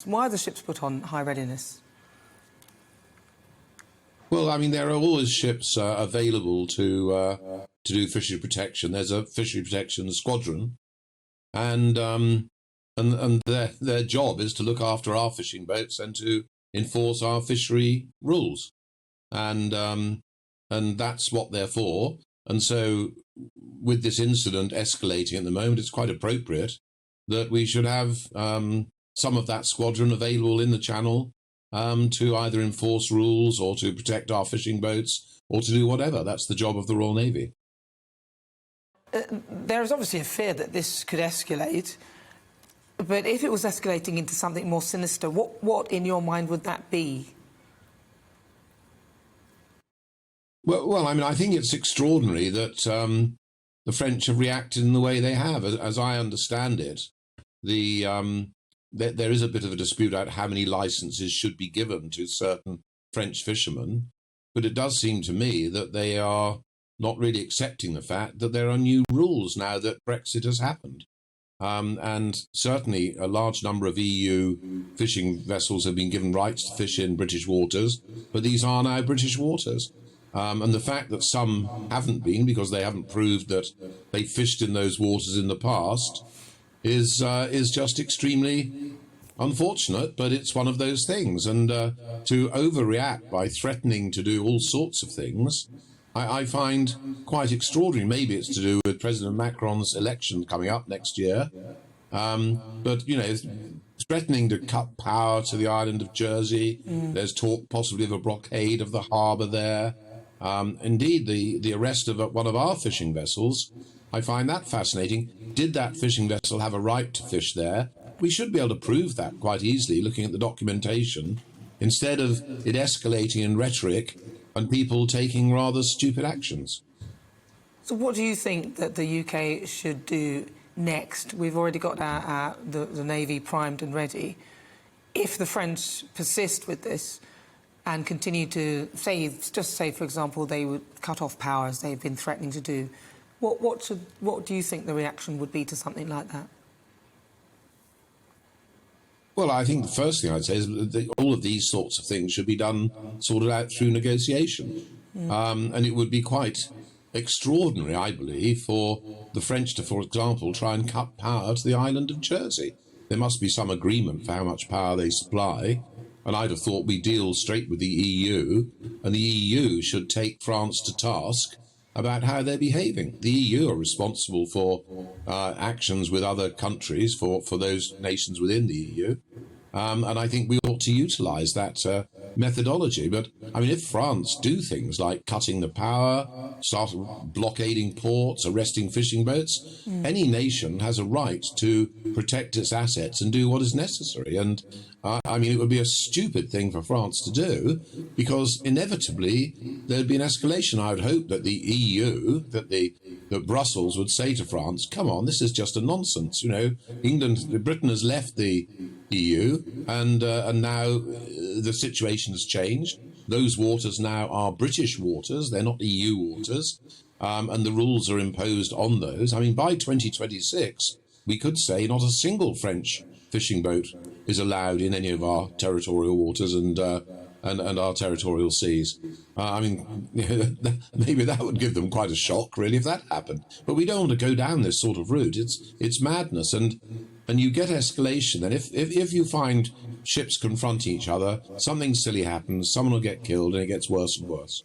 Why are the ships put on high readiness? Well, I mean, there are always ships available to do fishery protection. There's a fishery protection squadron, and their job is to look after our fishing boats and to enforce our fishery rules, and that's what they're for. And so, with this incident escalating at the moment, it's quite appropriate that we should have some of that squadron available in the Channel to either enforce rules or to protect our fishing boats or to do whatever. That's the job of the Royal Navy. There is obviously a fear that this could escalate, but if it was escalating into something more sinister, what in your mind would that be? Well, I mean, I think it's extraordinary that the French have reacted in the way they have. As I understand it, there is a bit of a dispute about how many licenses should be given to certain French fishermen, but it does seem to me that they are not really accepting the fact that there are new rules now that Brexit has happened. And certainly a large number of EU fishing vessels have been given rights to fish in British waters, but these are now British waters. And the fact that some haven't been because they haven't proved that they fished in those waters in the past is just extremely unfortunate, but it's one of those things. And to overreact by threatening to do all sorts of things, I find quite extraordinary. Maybe it's to do with President Macron's election coming up next year. But, you know, threatening to cut power to the island of Jersey. There's talk possibly of a blockade of the harbour there. Indeed, the arrest of one of our fishing vessels, I find that fascinating. Did that fishing vessel have a right to fish there? We should be able to prove that quite easily, looking at the documentation, instead of it escalating in rhetoric and people taking rather stupid actions. So what do you think that the UK should do next? We've already got the Navy primed and ready. If the French persist with this and continue to say, for example, they would cut off power as they've been threatening to do, what do you think the reaction would be to something like that? Well, I think the first thing I'd say is that all of these sorts of things should be sorted out through negotiation. And it would be quite extraordinary, I believe, for the French to, for example, try and cut power to the island of Jersey. There must be some agreement for how much power they supply. And I'd have thought we deal straight with the EU, and the EU should take France to task about how they're behaving. The EU are responsible for actions with other countries, for those nations within the EU. And I think we ought to utilise that methodology. But, I mean, if France do things like cutting the power, start blockading ports, arresting fishing boats, any nation has a right to protect its assets and do what is necessary. And, I mean, it would be a stupid thing for France to do, because inevitably there'd be an escalation. I would hope that the EU, that Brussels would say to France, come on, this is just a nonsense. You know, Britain has left the EU, and now the situation has changed. Those waters now are British waters, they're not EU waters, and the rules are imposed on those. I mean, by 2026, we could say not a single French fishing boat is allowed in any of our territorial waters and our territorial seas. I mean, maybe that would give them quite a shock, really, if that happened. But we don't want to go down this sort of route. It's madness, and you get escalation. And if you find ships confronting each other, something silly happens, someone will get killed, and it gets worse and worse.